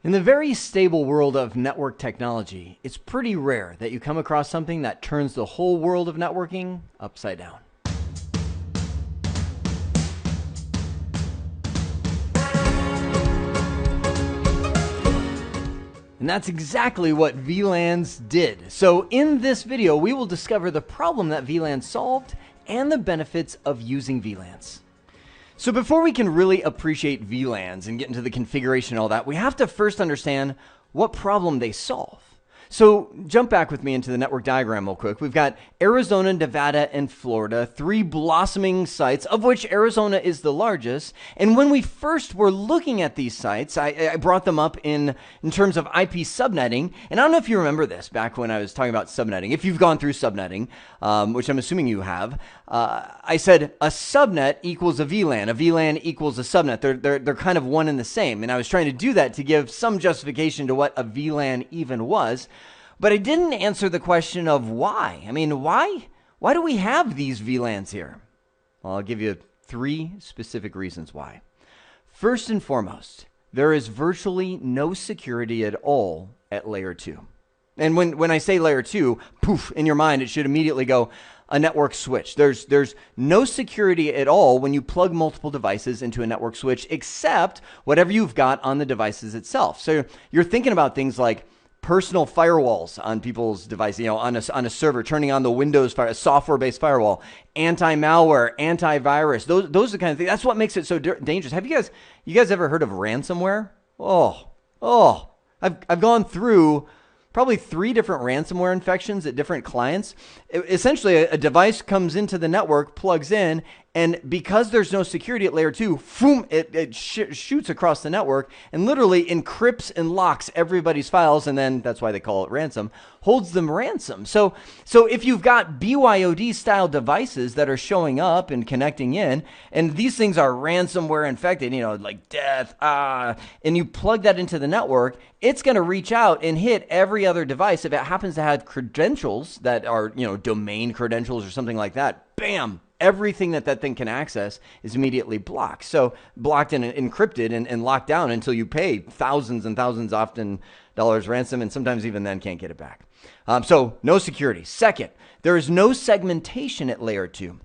In the very stable world of network technology, it's pretty rare that you come across something that turns the whole world of networking upside down. And that's exactly what VLANs did. So in this video, we will discover the problem that VLANs solved and the benefits of using VLANs. So before we can really appreciate VLANs and get into the configuration and all that, we have to first understand what problem they solve. So jump back with me into the network diagram real quick. We've got Arizona, Nevada, and Florida, three blossoming sites, of which Arizona is the largest. And when we first were looking at these sites, I brought them up in terms of IP subnetting. And I don't know if you remember this back when I was talking about subnetting. If you've gone through subnetting, which I'm assuming you have, I said a subnet equals a VLAN equals a subnet. They're kind of one and the same. And I was trying to do that to give some justification to what a VLAN even was. But I didn't answer the question of why. I mean, why do we have these VLANs here? Well, I'll give you three specific reasons why. First and foremost, there is virtually no security at all at layer 2. And when I say layer 2, poof, in your mind, it should immediately go a network switch. There's no security at all when you plug multiple devices into a network switch, except whatever you've got on the devices itself. So you're thinking about things like personal firewalls on people's devices, on a server, turning on the Windows a software-based firewall, anti-malware, antivirus. Those are the kind of things. That's what makes it so dangerous. Have you guys ever heard of ransomware? I've gone through probably 3 different ransomware infections at different clients. Essentially, a device comes into the network, plugs in, and because there's no security at layer 2, boom, it shoots across the network and literally encrypts and locks everybody's files, and then that's why they call it ransom, holds them ransom. So if you've got BYOD-style devices that are showing up and connecting in, and these things are ransomware infected, like death, and you plug that into the network, it's going to reach out and hit every other device. If it happens to have credentials that are, domain credentials or something like that, bam! Everything that thing can access is immediately blocked. So blocked and encrypted and locked down until you pay thousands and thousands often dollars ransom, and sometimes even then can't get it back. So no security. Second, there is no segmentation at layer 2.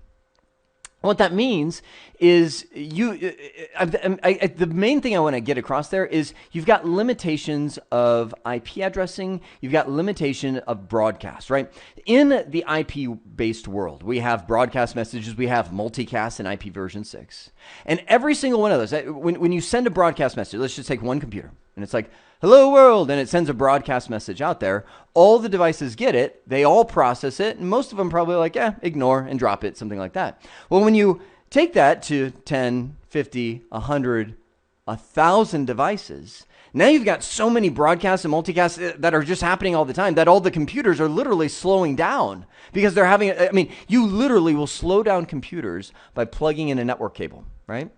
What that means is the main thing I want to get across there is you've got limitations of IP addressing, you've got limitation of broadcast, right? In the IP-based world, we have broadcast messages, we have multicast in IP version 6. And every single one of those, when you send a broadcast message, let's just take one computer, and it's like, hello world, and it sends a broadcast message out there. All the devices get it, they all process it, and most of them probably like, ignore and drop it, something like that. Well, when you take that to 10, 50, 100, 1,000 devices, now you've got so many broadcasts and multicasts that are just happening all the time that all the computers are literally slowing down because they're having, you literally will slow down computers by plugging in a network cable, right?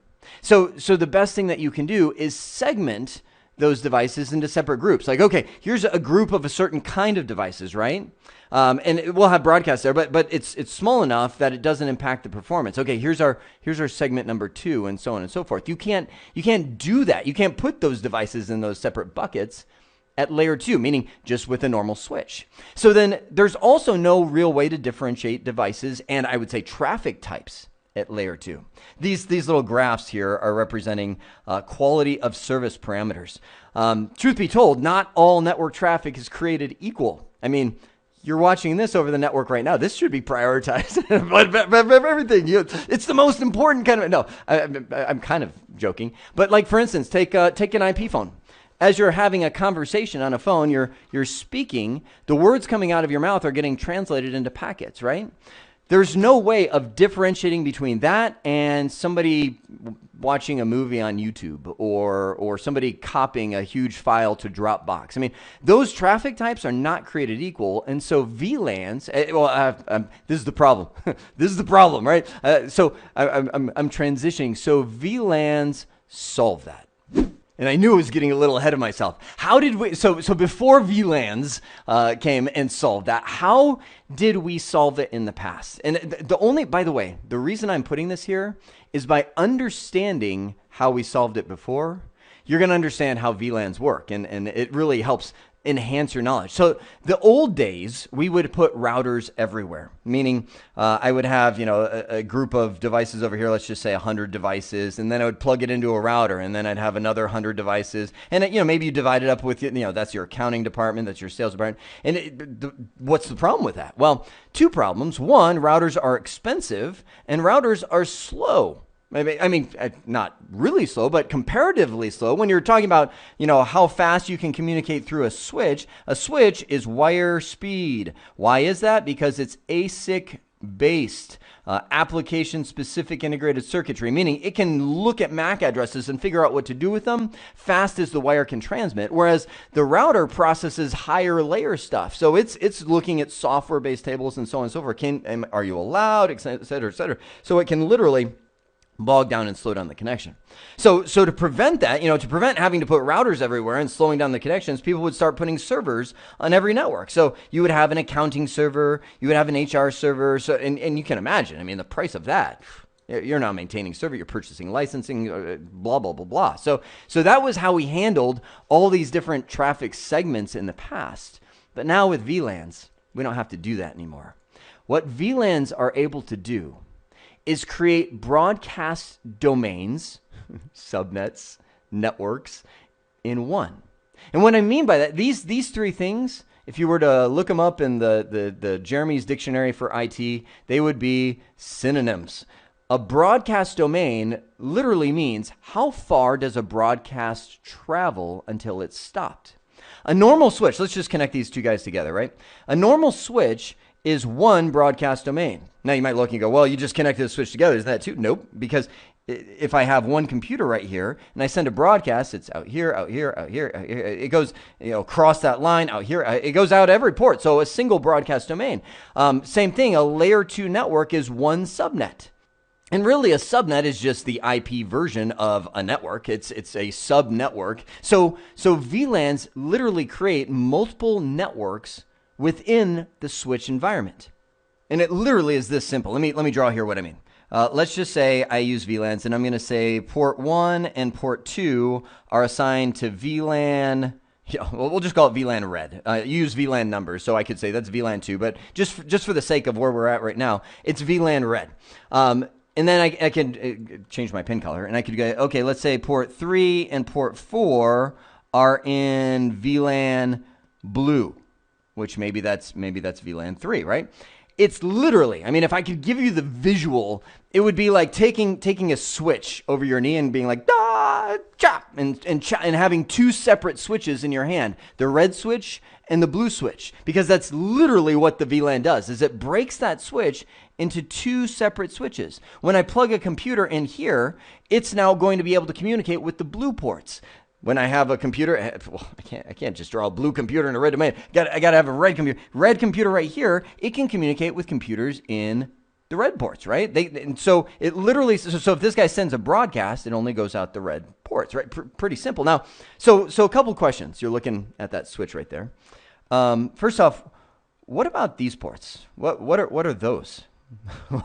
So the best thing that you can do is segment those devices into separate groups. Like, okay, here's a group of a certain kind of devices, right? And we'll have broadcast there, but it's small enough that it doesn't impact the performance. Okay, here's our segment number 2, and so on and so forth. You can't do that. You can't put those devices in those separate buckets at layer 2, meaning just with a normal switch. So then there's also no real way to differentiate devices and I would say traffic types at layer 2. These little graphs here are representing quality of service parameters. Truth be told, not all network traffic is created equal. I mean, you're watching this over the network right now. This should be prioritized. but everything, it's the most important kind of. No, I'm kind of joking. But like for instance, take an IP phone. As you're having a conversation on a phone, you're speaking. The words coming out of your mouth are getting translated into packets, right? There's no way of differentiating between that and somebody watching a movie on YouTube or somebody copying a huge file to Dropbox. I mean, those traffic types are not created equal, and so VLANs. This is the problem. This is the problem, right? So I'm transitioning. So VLANs solve that. And I knew I was getting a little ahead of myself. How did we, so before VLANs came and solved that, how did we solve it in the past? And by the way, the reason I'm putting this here is by understanding how we solved it before, you're going to understand how VLANs work, and it really helps enhance your knowledge. So the old days, we would put routers everywhere, meaning I would have, a group of devices over here, let's just say 100 devices, and then I would plug it into a router, and then I'd have another 100 devices, and maybe you divide it up with, that's your accounting department, that's your sales department, and what's the problem with that? Well, two problems. One, routers are expensive, and routers are slow. I mean, not really slow, but comparatively slow. When you're talking about, how fast you can communicate through a switch is wire speed. Why is that? Because it's ASIC based, application-specific integrated circuitry, meaning it can look at MAC addresses and figure out what to do with them fast as the wire can transmit, whereas the router processes higher layer stuff. So it's looking at software-based tables and so on and so forth. Are you allowed, et cetera, et cetera. So it can literally bog down and slow down the connection. So to prevent that, to prevent having to put routers everywhere and slowing down the connections, people would start putting servers on every network. So you would have an accounting server, you would have an HR server, and you can imagine, the price of that. You're not maintaining server, you're purchasing licensing, blah, blah, blah, blah. So that was how we handled all these different traffic segments in the past. But now with VLANs, we don't have to do that anymore. What VLANs are able to do is create broadcast domains, subnets, networks in one. And what I mean by that, these three things, if you were to look them up in the Jeremy's Dictionary for IT, they would be synonyms. A broadcast domain literally means how far does a broadcast travel until it's stopped. A normal switch, let's just connect these two guys together, right? A normal switch is one broadcast domain. Now you might look and go, well, you just connected the switch together. Is that two? Nope, because if I have one computer right here and I send a broadcast, it's out here, out here, out here, out here. It goes, across that line, out here. It goes out every port. So a single broadcast domain. Same thing, a layer 2 network is one subnet. And really a subnet is just the IP version of a network. It's a sub-network. So VLANs literally create multiple networks within the switch environment. And it literally is this simple. Let me draw here what I mean. Let's just say I use VLANs, and I'm going to say port 1 and port 2 are assigned to VLAN. Yeah, we'll just call it VLAN red. You use VLAN numbers, so I could say that's VLAN 2, but just for the sake of where we're at right now, it's VLAN red. And then I can change my pin color, and I could go, okay, let's say port 3 and port 4 are in VLAN blue, which maybe that's VLAN 3, right? It's literally, if I could give you the visual, it would be like taking a switch over your knee and being like, da, chop, and having two separate switches in your hand, the red switch and the blue switch, because that's literally what the VLAN does, is it breaks that switch into two separate switches. When I plug a computer in here, it's now going to be able to communicate with the blue ports. When I have a computer, well, I can't just draw a blue computer in a red domain. I got to have a red computer. Red computer right here, it can communicate with computers in the red ports, right? And so it literally, so if this guy sends a broadcast, it only goes out the red ports, right? Pretty simple. Now, so a couple questions. You're looking at that switch right there. First off, what about these ports? What are those?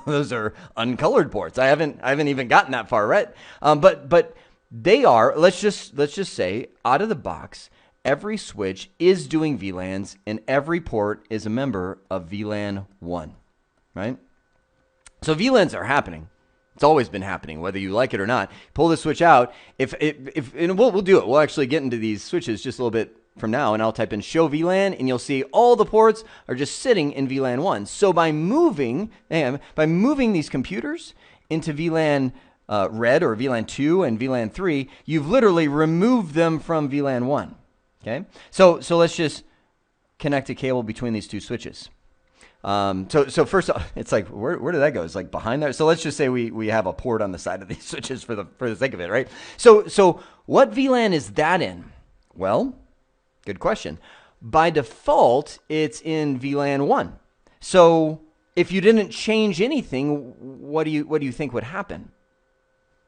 Those are uncolored ports. I haven't even gotten that far, right? But they are, let's just say, out of the box, every switch is doing VLANs, and every port is a member of VLAN 1, right? So VLANs are happening. It's always been happening, whether you like it or not. Pull the switch out. And we'll do it. We'll actually get into these switches just a little bit from now, and I'll type in show VLAN, and you'll see all the ports are just sitting in VLAN 1. So by moving these computers into VLAN red or VLAN 2 and VLAN 3, you've literally removed them from VLAN 1. Okay, so let's just connect a cable between these two switches. So first off, it's like, where did that go? It's like behind there. So let's just say we have a port on the side of these switches for the sake of it, right? So what VLAN is that in? Well, good question. By default, it's in VLAN 1. So if you didn't change anything, what do you think would happen?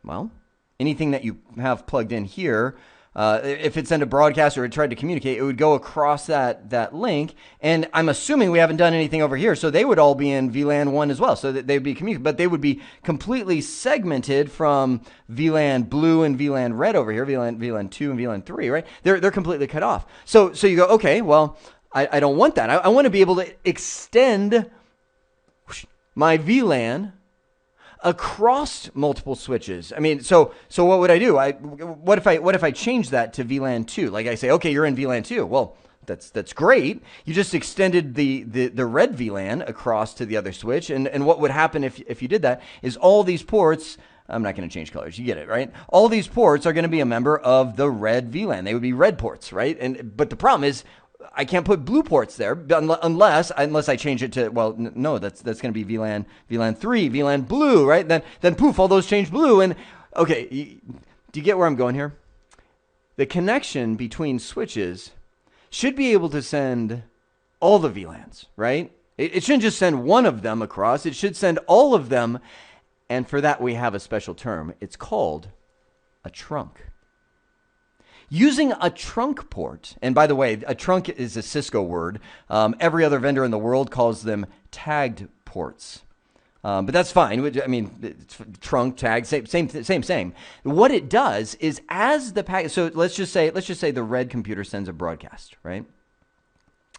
Well, anything that you have plugged in here If it sent a broadcast or it tried to communicate, it would go across that link. And I'm assuming we haven't done anything over here, so they would all be in VLAN 1 as well. So that they'd be communicating, but they would be completely segmented from VLAN blue and VLAN red over here, VLAN 2 and VLAN 3, right? They're completely cut off. So you go, okay, well, I don't want that. I want to be able to extend my VLAN across multiple switches. I mean, so what would I do? What if I change that to VLAN 2? Like I say, okay, you're in VLAN 2. Well, that's great. You just extended the red VLAN across to the other switch. And what would happen if you did that is all these ports, I'm not going to change colors. You get it, right? All these ports are going to be a member of the red VLAN. They would be red ports, right? But the problem is, I can't put blue ports there unless I change it to, well, no, that's going to be VLAN 3, VLAN blue, right? Then poof, all those change blue. And okay, do you get where I'm going here? The connection between switches should be able to send all the VLANs, right? It shouldn't just send one of them across. It should send all of them. And for that, we have a special term. It's called a trunk. Using a trunk port, and by the way, a trunk is a Cisco word. Every other vendor in the world calls them tagged ports. But that's fine. I mean, it's trunk, tag, same. What it does is as the packet, so let's just say the red computer sends a broadcast, right?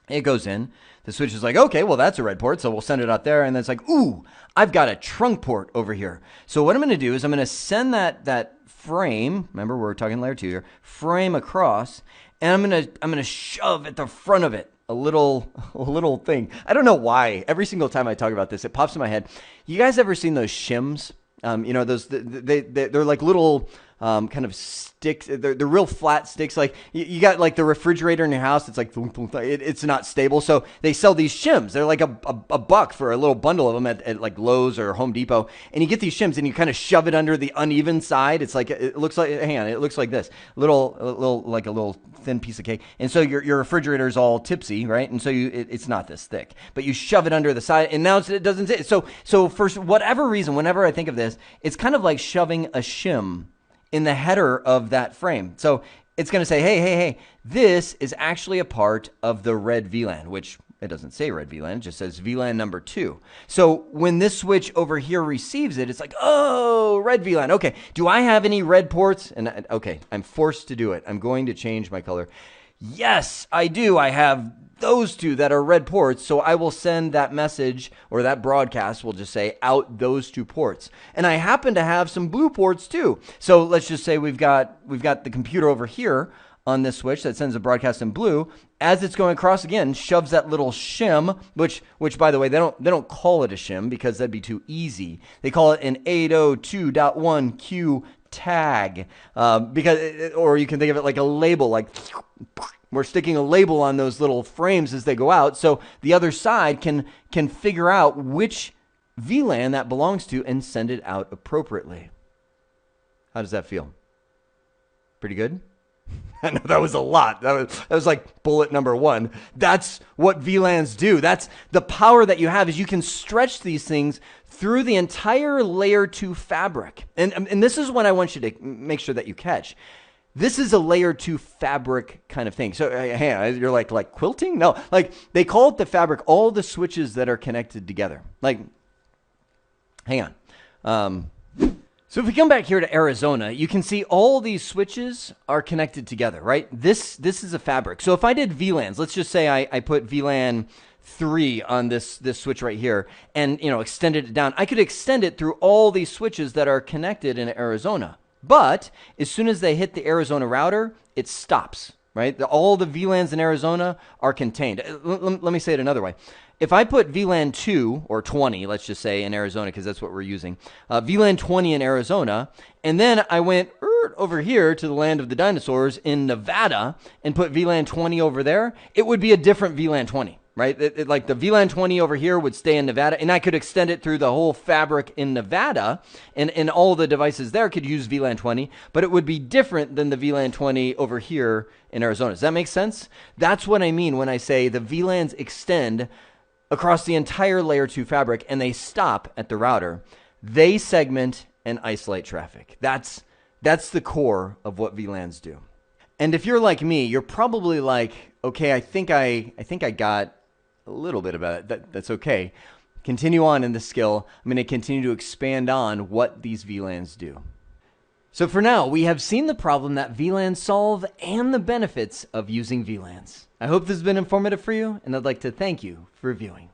It goes in. The switch is like, okay, well, that's a red port, so we'll send it out there. And then it's like, ooh, I've got a trunk port over here. So what I'm going to do is I'm going to send that frame, remember we're talking layer 2 here, frame across, and I'm gonna shove at the front of it a little thing. I don't know why. Every single time I talk about this, it pops in my head. You guys ever seen those shims? Those they're like little kind of sticks. They're real flat sticks. Like you got like the refrigerator in your house. It's like it's not stable. So they sell these shims. They're like a buck for a little bundle of them at like Lowe's or Home Depot. And you get these shims and you kind of shove it under the uneven side. It's like it looks like it looks like this like a little thin piece of cake. And so your refrigerator is all tipsy, right? And so it's not this thick, but you shove it under the side, and now it doesn't sit. So for whatever reason, whenever I think of this, it's kind of like shoving a shim in the header of that frame. So it's going to say, hey, this is actually a part of the red VLAN, which it doesn't say red VLAN, it just says VLAN number 2. So when this switch over here receives it, it's like, oh, red VLAN. Okay, do I have any red ports? And okay, I'm forced to do it. I'm going to change my color. Yes, I do. I have those two that are red ports, so I will send that message, or that broadcast will just say out those 2 ports. And I happen to have some blue ports too. So let's just say we've got the computer over here on this switch that sends a broadcast in blue. As it's going across again, shoves that little shim, which by the way, they don't call it a shim because that'd be too easy. They call it an 802.1Q tag, or you can think of it like a label, like we're sticking a label on those little frames as they go out, so the other side can figure out which VLAN that belongs to and send it out appropriately. How does that feel? Pretty good? I know that was a lot. That was like bullet number 1. That's what VLANs do. That's the power that you have, is you can stretch these things through the entire layer 2 fabric. And this is what I want you to make sure that you catch. This is a layer 2 fabric kind of thing. So hey, you're like quilting? No, like they call it the fabric, all the switches that are connected together. Like, hang on. So if we come back here to Arizona, you can see all these switches are connected together, right? This is a fabric. So if I did VLANs, let's just say I put VLAN 3 on this switch right here and extended it down. I could extend it through all these switches that are connected in Arizona. But as soon as they hit the Arizona router, it stops, right? All the VLANs in Arizona are contained. Let me say it another way. If I put VLAN 2 or 20, let's just say in Arizona, because that's what we're using, VLAN 20 in Arizona, and then I went over here to the land of the dinosaurs in Nevada and put VLAN 20 over there, it would be a different VLAN 20. Right? Like the VLAN 20 over here would stay in Nevada, and I could extend it through the whole fabric in Nevada, and all the devices there could use VLAN 20, but it would be different than the VLAN 20 over here in Arizona. Does that make sense? That's what I mean when I say the VLANs extend across the entire layer 2 fabric, and they stop at the router. They segment and isolate traffic. That's the core of what VLANs do. And if you're like me, you're probably like, okay, I think I got a little bit about it. That's okay. Continue on in the skill. I'm going to continue to expand on what these VLANs do. So for now, we have seen the problem that VLANs solve and the benefits of using VLANs. I hope this has been informative for you, and I'd like to thank you for viewing.